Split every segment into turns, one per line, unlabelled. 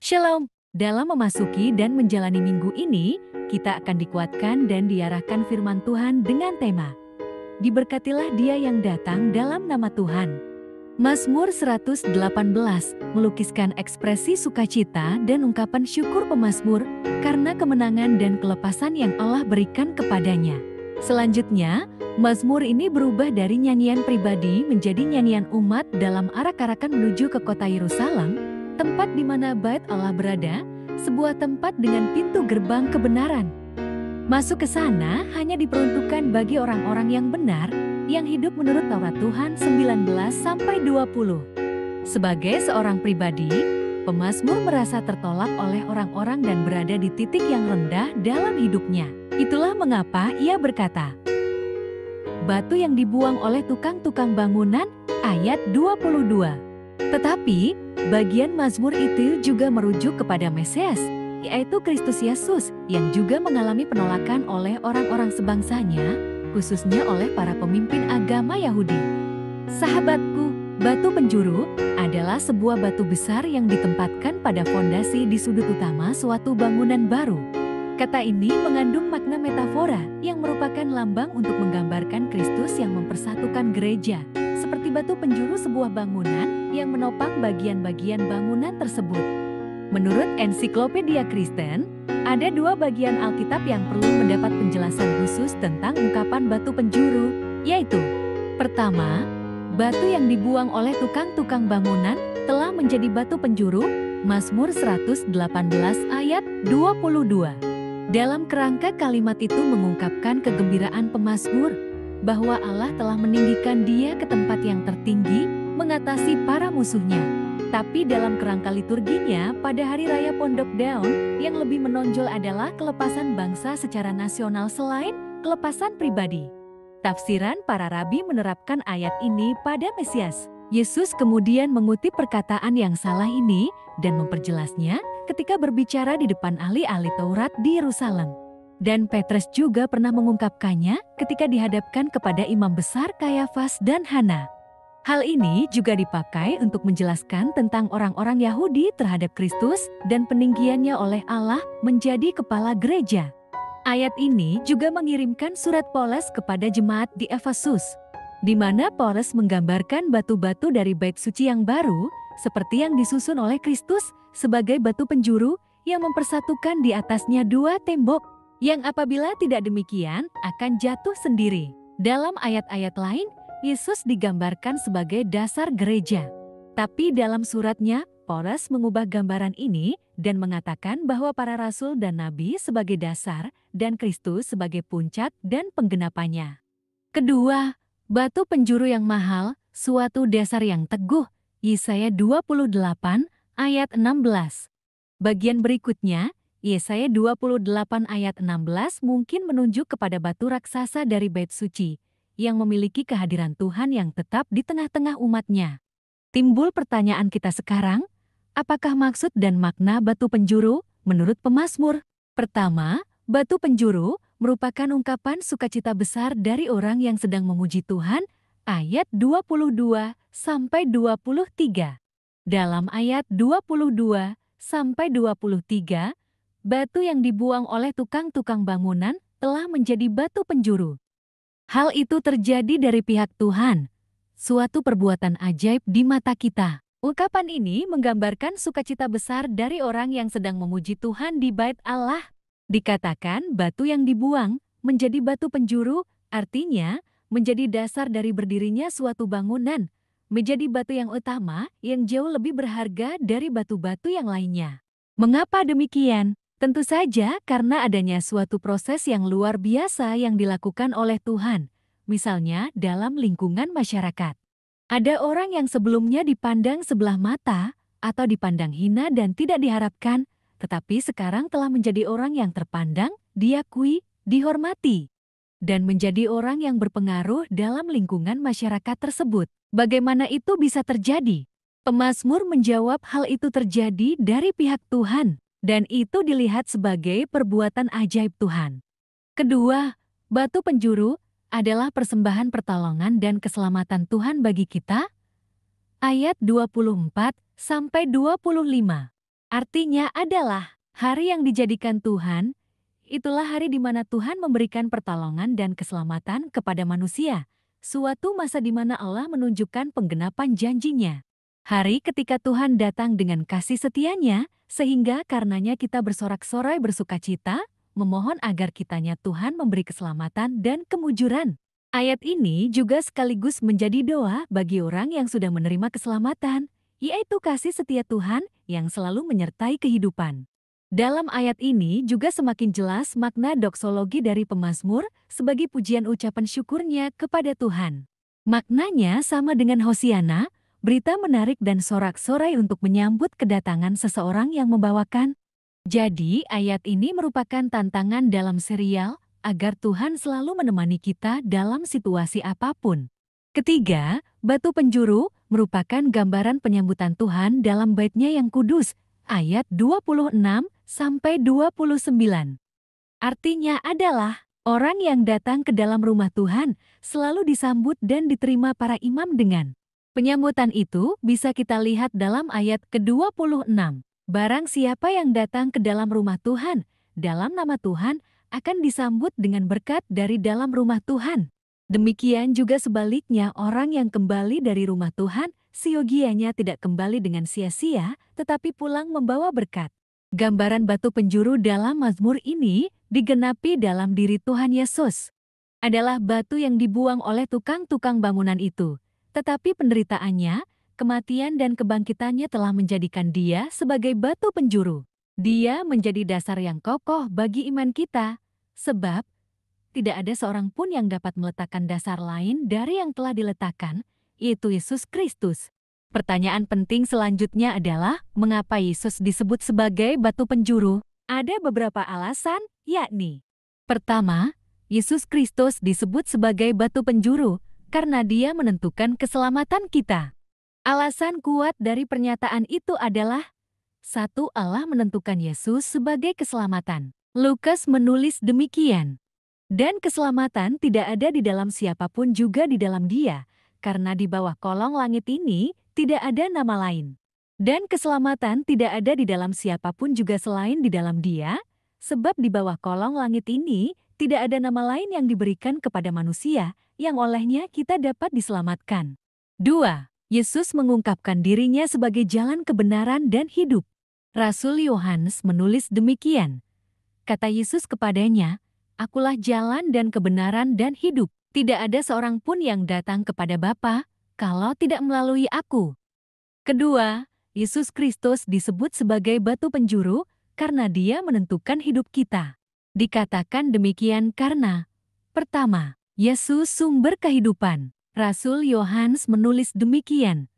Shalom, dalam memasuki dan menjalani minggu ini, kita akan dikuatkan dan diarahkan firman Tuhan dengan tema Diberkatilah dia yang datang dalam nama Tuhan. Mazmur 118 melukiskan ekspresi sukacita dan ungkapan syukur pemazmur karena kemenangan dan kelepasan yang Allah berikan kepadanya. Selanjutnya, Mazmur ini berubah dari nyanyian pribadi menjadi nyanyian umat dalam arak-arakan menuju ke kota Yerusalem, tempat di mana Bait Allah berada, sebuah tempat dengan pintu gerbang kebenaran. Masuk ke sana hanya diperuntukkan bagi orang-orang yang benar, yang hidup menurut Taurat Tuhan 19-20. Sebagai seorang pribadi, pemazmur merasa tertolak oleh orang-orang dan berada di titik yang rendah dalam hidupnya. Itulah mengapa ia berkata, batu yang dibuang oleh tukang-tukang bangunan, ayat 22. Tetapi, bagian Mazmur itu juga merujuk kepada Mesias, yaitu Kristus Yesus, yang juga mengalami penolakan oleh orang-orang sebangsanya, khususnya oleh para pemimpin agama Yahudi. Sahabatku, batu penjuru adalah sebuah batu besar yang ditempatkan pada fondasi di sudut utama suatu bangunan baru. Kata ini mengandung makna metafora yang merupakan lambang untuk menggambarkan Kristus yang mempersatukan gereja, seperti batu penjuru sebuah bangunan yang menopang bagian-bagian bangunan tersebut. Menurut Ensiklopedia Kristen, ada dua bagian Alkitab yang perlu mendapat penjelasan khusus tentang ungkapan batu penjuru, yaitu pertama, batu yang dibuang oleh tukang-tukang bangunan telah menjadi batu penjuru, Mazmur 118 ayat 22. Dalam kerangka kalimat itu mengungkapkan kegembiraan pemazmur, bahwa Allah telah meninggikan dia ke tempat yang tertinggi, mengatasi para musuhnya. Tapi dalam kerangka liturginya, pada Hari Raya Pondok Daun, yang lebih menonjol adalah kelepasan bangsa secara nasional selain kelepasan pribadi. Tafsiran para rabi menerapkan ayat ini pada Mesias. Yesus kemudian mengutip perkataan yang salah ini dan memperjelasnya ketika berbicara di depan ahli-ahli Taurat di Yerusalem. Dan Petrus juga pernah mengungkapkannya ketika dihadapkan kepada imam besar Kayafas dan Hana. Hal ini juga dipakai untuk menjelaskan tentang orang-orang Yahudi terhadap Kristus dan peninggiannya oleh Allah menjadi kepala gereja. Ayat ini juga mengirimkan surat Paulus kepada jemaat di Efesus, di mana Paulus menggambarkan batu-batu dari bait suci yang baru, seperti yang disusun oleh Kristus sebagai batu penjuru yang mempersatukan di atasnya dua tembok, yang apabila tidak demikian akan jatuh sendiri. Dalam ayat-ayat lain, Yesus digambarkan sebagai dasar gereja. Tapi dalam suratnya, Paulus mengubah gambaran ini dan mengatakan bahwa para rasul dan nabi sebagai dasar dan Kristus sebagai puncak dan penggenapannya. Kedua, batu penjuru yang mahal, suatu dasar yang teguh, Yesaya 28 ayat 16. Bagian berikutnya, Yesaya 28 ayat 16 mungkin menunjuk kepada batu raksasa dari bait suci, yang memiliki kehadiran Tuhan yang tetap di tengah-tengah umatnya. Timbul pertanyaan kita sekarang, apakah maksud dan makna batu penjuru menurut pemazmur? Pertama, batu penjuru merupakan ungkapan sukacita besar dari orang yang sedang memuji Tuhan, ayat 22-23. Dalam ayat 22-23, batu yang dibuang oleh tukang-tukang bangunan telah menjadi batu penjuru. Hal itu terjadi dari pihak Tuhan, suatu perbuatan ajaib di mata kita. Ungkapan ini menggambarkan sukacita besar dari orang yang sedang memuji Tuhan di bait Allah. Dikatakan batu yang dibuang menjadi batu penjuru, artinya menjadi dasar dari berdirinya suatu bangunan, menjadi batu yang utama yang jauh lebih berharga dari batu-batu yang lainnya. Mengapa demikian? Tentu saja karena adanya suatu proses yang luar biasa yang dilakukan oleh Tuhan, misalnya dalam lingkungan masyarakat. Ada orang yang sebelumnya dipandang sebelah mata atau dipandang hina dan tidak diharapkan, tetapi sekarang telah menjadi orang yang terpandang, diakui, dihormati, dan menjadi orang yang berpengaruh dalam lingkungan masyarakat tersebut. Bagaimana itu bisa terjadi? Pemazmur menjawab hal itu terjadi dari pihak Tuhan, dan itu dilihat sebagai perbuatan ajaib Tuhan. Kedua, batu penjuru adalah persembahan pertolongan dan keselamatan Tuhan bagi kita. Ayat 24-25. Artinya adalah hari yang dijadikan Tuhan, itulah hari di mana Tuhan memberikan pertolongan dan keselamatan kepada manusia. Suatu masa di mana Allah menunjukkan penggenapan janjinya. Hari ketika Tuhan datang dengan kasih setianya, sehingga karenanya kita bersorak-sorai bersukacita, memohon agar kitanya Tuhan memberi keselamatan dan kemujuran. Ayat ini juga sekaligus menjadi doa bagi orang yang sudah menerima keselamatan, yaitu kasih setia Tuhan yang selalu menyertai kehidupan. Dalam ayat ini juga semakin jelas makna doksologi dari pemazmur sebagai pujian ucapan syukurnya kepada Tuhan. Maknanya sama dengan Hosiana, berita menarik dan sorak-sorai untuk menyambut kedatangan seseorang yang membawakan. Jadi ayat ini merupakan tantangan dalam serial agar Tuhan selalu menemani kita dalam situasi apapun. Ketiga, batu penjuru merupakan gambaran penyambutan Tuhan dalam bait-Nya yang kudus, ayat 26-29. Artinya adalah, orang yang datang ke dalam rumah Tuhan selalu disambut dan diterima para imam dengan. Penyambutan itu bisa kita lihat dalam ayat ke-26. Barang siapa yang datang ke dalam rumah Tuhan, dalam nama Tuhan, akan disambut dengan berkat dari dalam rumah Tuhan. Demikian juga sebaliknya orang yang kembali dari rumah Tuhan, siogianya tidak kembali dengan sia-sia, tetapi pulang membawa berkat. Gambaran batu penjuru dalam Mazmur ini digenapi dalam diri Tuhan Yesus. Adalah batu yang dibuang oleh tukang-tukang bangunan itu. Tetapi penderitaannya, kematian dan kebangkitannya telah menjadikan dia sebagai batu penjuru. Dia menjadi dasar yang kokoh bagi iman kita, sebab tidak ada seorang pun yang dapat meletakkan dasar lain dari yang telah diletakkan, yaitu Yesus Kristus. Pertanyaan penting selanjutnya adalah, mengapa Yesus disebut sebagai batu penjuru? Ada beberapa alasan, yakni: pertama, Yesus Kristus disebut sebagai batu penjuru karena Dia menentukan keselamatan kita. Alasan kuat dari pernyataan itu adalah, satu, Allah menentukan Yesus sebagai keselamatan. Lukas menulis demikian. Dan keselamatan tidak ada di dalam siapapun juga di dalam Dia, karena di bawah kolong langit ini tidak ada nama lain. Dan keselamatan tidak ada di dalam siapapun juga selain di dalam Dia, sebab di bawah kolong langit ini tidak ada nama lain yang diberikan kepada manusia, yang olehnya kita dapat diselamatkan. 2. Yesus mengungkapkan dirinya sebagai jalan kebenaran dan hidup. Rasul Yohanes menulis demikian. Kata Yesus kepadanya, "Akulah jalan dan kebenaran dan hidup. Tidak ada seorang pun yang datang kepada Bapa, kalau tidak melalui aku." Kedua, Yesus Kristus disebut sebagai batu penjuru karena Dia menentukan hidup kita. Dikatakan demikian karena, pertama, Yesus sumber kehidupan. Rasul Yohanes menulis demikian.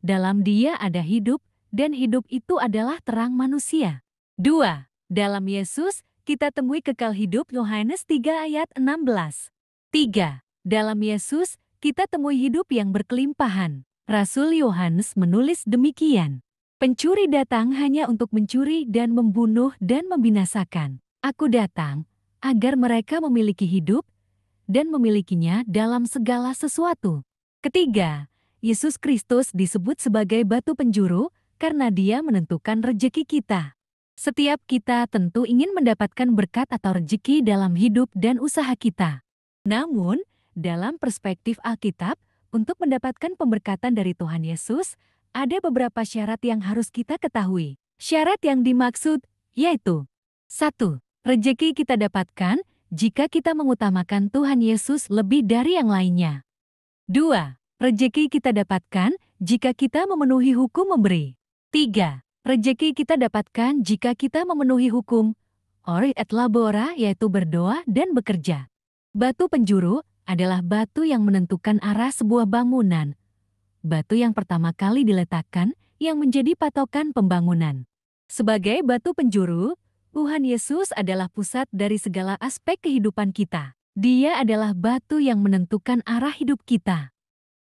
Dalam Dia ada hidup, dan hidup itu adalah terang manusia. 2. Dalam Yesus, kita temui kekal hidup. Yohanes 3 ayat 16. 3. Dalam Yesus, kita temui hidup yang berkelimpahan. Rasul Yohanes menulis demikian. Pencuri datang hanya untuk mencuri dan membunuh dan membinasakan. Aku datang agar mereka memiliki hidup dan memilikinya dalam segala sesuatu. Ketiga, Yesus Kristus disebut sebagai batu penjuru karena Dia menentukan rejeki kita. Setiap kita tentu ingin mendapatkan berkat atau rejeki dalam hidup dan usaha kita. Namun, dalam perspektif Alkitab, untuk mendapatkan pemberkatan dari Tuhan Yesus, ada beberapa syarat yang harus kita ketahui. Syarat yang dimaksud yaitu: 1. Rejeki kita dapatkan jika kita mengutamakan Tuhan Yesus lebih dari yang lainnya. 2. Rejeki kita dapatkan jika kita memenuhi hukum memberi. 3. Rejeki kita dapatkan jika kita memenuhi hukum ori et labora, yaitu berdoa dan bekerja. Batu penjuru adalah batu yang menentukan arah sebuah bangunan. Batu yang pertama kali diletakkan yang menjadi patokan pembangunan. Sebagai batu penjuru, Tuhan Yesus adalah pusat dari segala aspek kehidupan kita. Dia adalah batu yang menentukan arah hidup kita.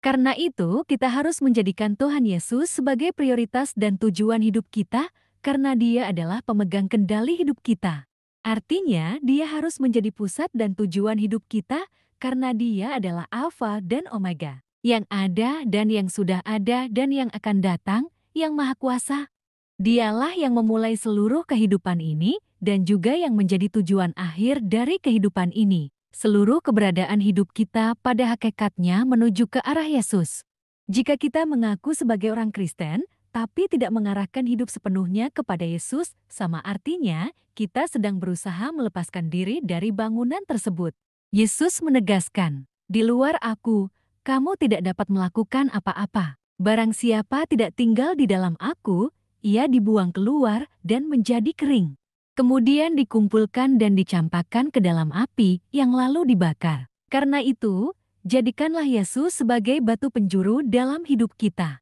Karena itu, kita harus menjadikan Tuhan Yesus sebagai prioritas dan tujuan hidup kita, karena Dia adalah pemegang kendali hidup kita. Artinya, Dia harus menjadi pusat dan tujuan hidup kita, karena Dia adalah Alfa dan Omega, yang ada dan yang sudah ada dan yang akan datang, yang Maha Kuasa. Dialah yang memulai seluruh kehidupan ini dan juga yang menjadi tujuan akhir dari kehidupan ini. Seluruh keberadaan hidup kita pada hakikatnya menuju ke arah Yesus. Jika kita mengaku sebagai orang Kristen, tapi tidak mengarahkan hidup sepenuhnya kepada Yesus, sama artinya kita sedang berusaha melepaskan diri dari bangunan tersebut. Yesus menegaskan, "Di luar Aku, kamu tidak dapat melakukan apa-apa. Barang siapa tidak tinggal di dalam Aku, ia dibuang keluar dan menjadi kering. Kemudian dikumpulkan dan dicampakkan ke dalam api yang lalu dibakar. Karena itu, jadikanlah Yesus sebagai batu penjuru dalam hidup kita.